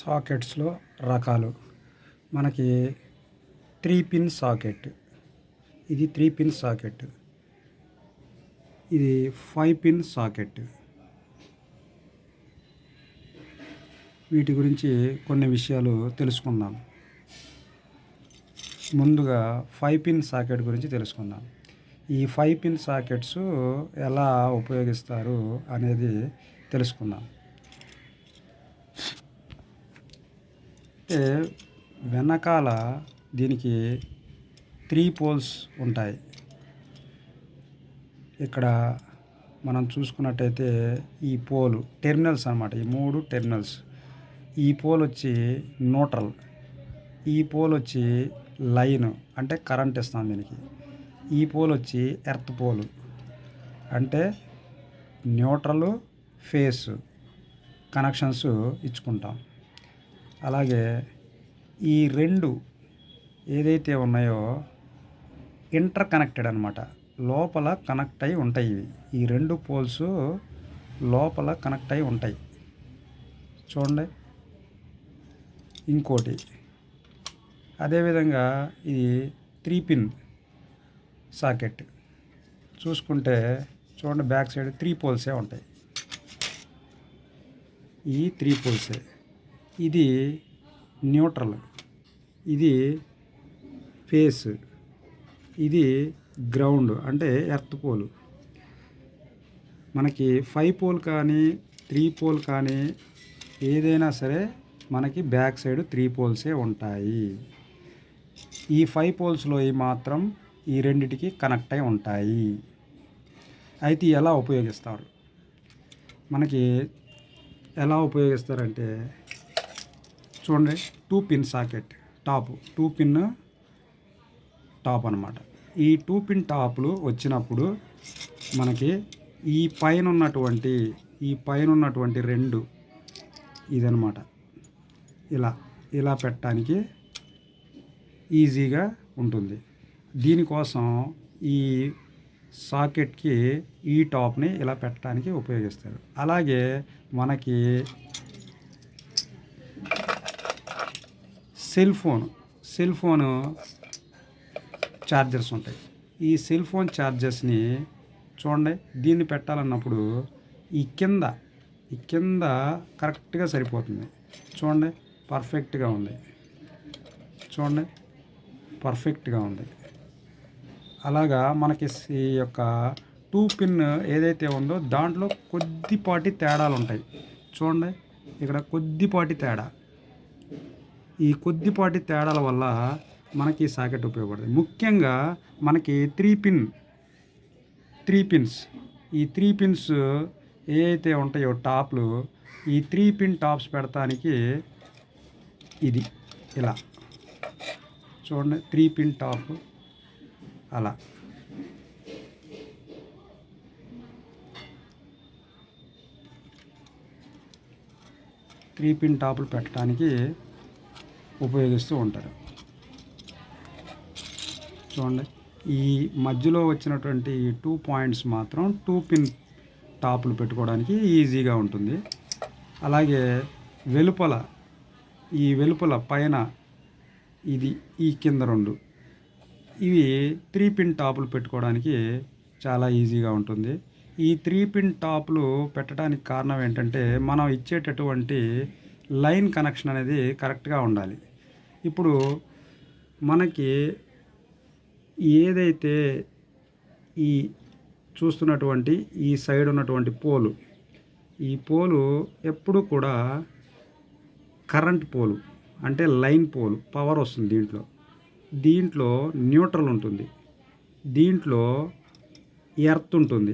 సాకెట్స్లో రకాలు మనకి 3 pin socket, ఇది 3 పిన్ సాకెట్, ఇది 5 పిన్ సాకెట్. వీటి గురించి కొన్ని విషయాలు తెలుసుకుందాం. ముందుగా 5 పిన్ సాకెట్ గురించి తెలుసుకుందాం. ఈ 5 పిన్ సాకెట్స్ ఎలా ఉపయోగిస్తారు అనేది తెలుసుకుందాం. అంటే వెనకాల దీనికి 3 పోల్స్ ఉంటాయి. ఇక్కడ మనం చూసుకున్నట్టయితే ఈ పోలు టెర్మినల్స్ అన్నమాట. ఈ 3 టెర్మినల్స్. ఈ పోల్ వచ్చి న్యూట్రల్, ఈ పోల్ వచ్చి లైన్ అంటే కరెంట్ ఇస్తాం దీనికి. ఈ పోల్ వచ్చి ఎర్త్ పోలు అంటే న్యూట్రల్ ఫేస్ కనెక్షన్స్ ఇచ్చుకుంటాం. అలాగే ఈ రెండు ఏదైతే ఉన్నాయో ఇంటర్ కనెక్టెడ్ అనమాట, లోపల కనెక్ట్ అయి ఉంటాయి. ఇవి ఈ రెండు పోల్స్ లోపల కనెక్ట్ అయి ఉంటాయి. చూడండి. ఇంకోటి అదేవిధంగా ఇది 3 పిన్ సాకెట్ చూసుకుంటే చూడండి, బ్యాక్ సైడ్ 3 పోల్సే ఉంటాయి. ఈ 3 పోల్సే. ఇది న్యూట్రల్, ఇది ఫేస్, ఇది గ్రౌండ్ అంటే ఎర్త్ పోలు. మనకి 5 పోల్ కానీ 3 పోల్ కానీ ఏదైనా సరే మనకి బ్యాక్ సైడ్ 3 పోల్సే ఉంటాయి. ఈ 5 పోల్స్లో మాత్రం ఈ రెండిటికి కనెక్ట్ అయి ఉంటాయి. అయితే ఎలా ఉపయోగిస్తారు? మనకి ఎలా ఉపయోగిస్తారంటే చూడండి, 2 pin socket top, 2 pin top అనమాట. ఈ 2 పిన్ టాప్లు వచ్చినప్పుడు మనకి ఈ పైన ఉన్నటువంటి రెండు ఇదనమాట, ఇలా పెట్టడానికి ఈజీగా ఉంటుంది. దీనికోసం ఈ సాకెట్కి ఈ టాప్ని ఇలా పెట్టడానికి ఉపయోగిస్తారు. అలాగే మనకి సెల్ ఫోన్ ఛార్జర్స్ ఉంటాయి. ఈ సెల్ ఫోన్ ఛార్జర్స్ని చూడండి, దీన్ని పెట్టాలన్నప్పుడు ఈ కింద కరెక్ట్గా సరిపోతుంది. చూడండి, పర్ఫెక్ట్గా ఉంది. చూడండి, పర్ఫెక్ట్గా ఉంది. అలాగా మనకి ఈ యొక్క 2 పిన్ ఏదైతే ఉందో దాంట్లో కొద్దిపాటి తేడాలు ఉంటాయి. చూడండి, ఇక్కడ కొద్దిపాటి తేడా. ఈ కొద్దిపాటి తేడాల వల్ల మనకి సాకెట్ ఉపయోగపడుతుంది. ముఖ్యంగా మనకి 3 పిన్స్, ఈ 3 పిన్స్ ఏవైతే ఉంటాయో టాప్లు, ఈ 3 పిన్ టాప్స్ పెడతానికి ఇది ఇలా చూడండి, 3 పిన్ టాప్ అలా. త్రీ పిన్ టాపులు పెట్టడానికి ఉపయోగిస్తూ ఉంటారు. చూడండి, ఈ మధ్యలో వచ్చినటువంటి 2 పాయింట్స్ మాత్రం 2 పిన్ టాపులు పెట్టుకోవడానికి ఈజీగా ఉంటుంది. అలాగే వెలుపల పైన ఇది, ఈ కింద రెండు, ఇవి 3 పిన్ టాపులు పెట్టుకోవడానికి చాలా ఈజీగా ఉంటుంది. ఈ 3 పిన్ టాపులు పెట్టడానికి కారణం ఏంటంటే మనం ఇచ్చేటటువంటి లైన్ కనెక్షన్ అనేది కరెక్ట్గా ఉండాలి. ఇప్పుడు మనకి ఏదైతే ఈ చూస్తున్నటువంటి ఈ సైడ్ ఉన్నటువంటి ఈ పోలు ఎప్పుడు కూడా కరెంట్ పోలు అంటే లైన్ పోలు, పవర్ వస్తుంది. దీంట్లో న్యూట్రల్ ఉంటుంది, దీంట్లో ఎర్త్ ఉంటుంది.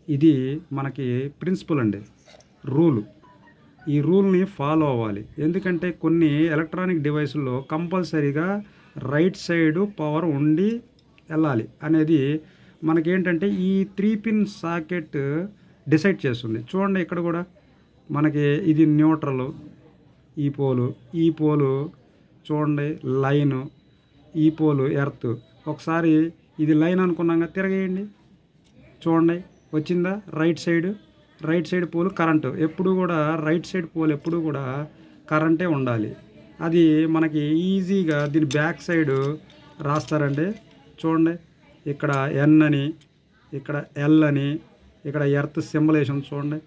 ఇది మనకి ప్రిన్సిపల్ అండి, రూలు. ఈ రూల్ని ఫాలో అవ్వాలి. ఎందుకంటే కొన్ని ఎలక్ట్రానిక్ డివైసుల్లో కంపల్సరీగా రైట్ సైడ్ పవర్ ఉండి వెళ్ళాలి అనేది మనకేంటంటే ఈ 3 పిన్ సాకెట్ డిసైడ్ చేస్తుంది. చూడండి, ఇక్కడ కూడా మనకి ఇది న్యూట్రల్, ఈ పోలు చూడండి లైను, ఈ పోలు ఎర్త్. ఒకసారి ఇది లైన్ అనుకున్నాక తిరగేయండి, చూడండి వచ్చిందా. Right side pole current. ఎప్పుడు కూడా రైట్ సైడ్ పోల్ ఎప్పుడు కూడా కరెంటే ఉండాలి. అది మనకి ఈజీగా దీని బ్యాక్ సైడ్ రాస్తారండి. చూడండి, ఇక్కడ ఎన్ అని, ఇక్కడ ఎల్ అని, ఇక్కడ ఎర్త్ సింబల్ వేసాం చూడండి,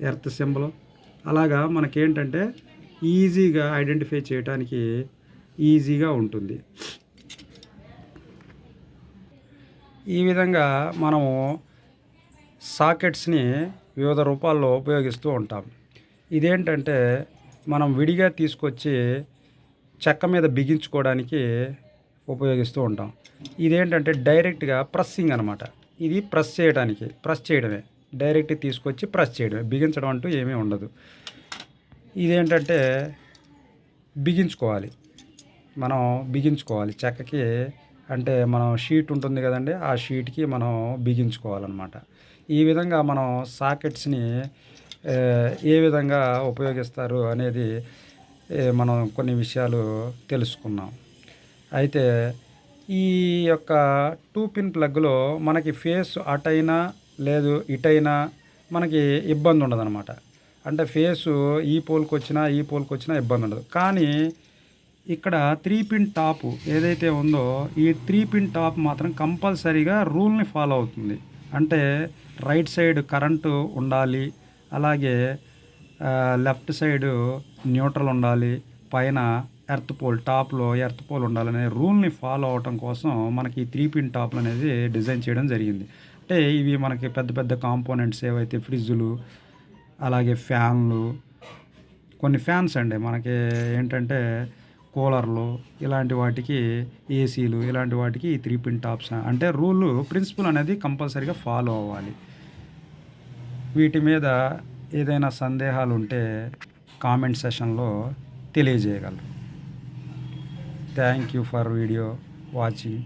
ఎర్త్ సింబల్. అలాగా మనకేంటంటే ఈజీగా ఐడెంటిఫై చేయడానికి ఈజీగా ఉంటుంది. ఈ విధంగా మనము సాకెట్స్ని వివిధ రూపాల్లో ఉపయోగిస్తూ ఉంటాం. ఇదేంటంటే మనం విడిగా తీసుకొచ్చి చెక్క మీద బిగించుకోవడానికి ఉపయోగిస్తూ ఉంటాం. ఇదేంటంటే డైరెక్ట్గా ప్రెస్సింగ్ అనమాట. ఇది ప్రెస్ చేయడమే, డైరెక్ట్ తీసుకొచ్చి ప్రెస్ చేయడమే, బిగించడం అంటూ ఏమీ ఉండదు. ఇదేంటంటే మనం బిగించుకోవాలి చెక్కకి. అంటే మనం షీట్ ఉంటుంది కదండి, ఆ షీట్కి మనం బిగించుకోవాలన్నమాట. ఈ విధంగా మనం సాకెట్స్ని ఏ విధంగా ఉపయోగిస్తారు అనేది మనం కొన్ని విషయాలు తెలుసుకున్నాం. అయితే ఈ యొక్క 2 పిన్ ప్లగ్లో మనకి ఫేస్ అటైనా లేదు ఇటైనా మనకి ఇబ్బంది ఉండదన్నమాట. అంటే ఫేసు ఈ పోల్కి వచ్చినా ఇబ్బంది ఉండదు. కానీ ఇక్కడ 3 పిన్ టాప్ ఏదైతే ఉందో ఈ 3 పిన్ టాప్ మాత్రం కంపల్సరీగా రూల్ని ఫాలో అవుతుంది. అంటే రైట్ సైడ్ కరెంటు ఉండాలి, అలాగే లెఫ్ట్ సైడు న్యూట్రల్ ఉండాలి, పైన ఎర్త్ పోల్, టాప్లో ఎర్త్ పోల్ ఉండాలనే రూల్ని ఫాలో అవటం కోసం మనకి 3 పిన్ టాప్లు అనేది డిజైన్ చేయడం జరిగింది. అంటే ఇవి మనకి పెద్ద పెద్ద కాంపోనెంట్స్ ఏవైతే ఫ్రిడ్జులు, అలాగే ఫ్యాన్లు, కొన్ని ఫ్యాన్స్ అండి మనకి ఏంటంటే కూలర్లు, ఇలాంటి వాటికి ఏసీలు, ఇలాంటి వాటికి ఈ 3 పిన్ టాప్స్ అంటే ప్రిన్సిపల్ అనేది కంపల్సరీగా ఫాలో అవ్వాలి. వీటి మీద ఏదైనా సందేహాలు ఉంటే కామెంట్ సెషన్లో తెలియజేయగలరు. Thank you for video watching.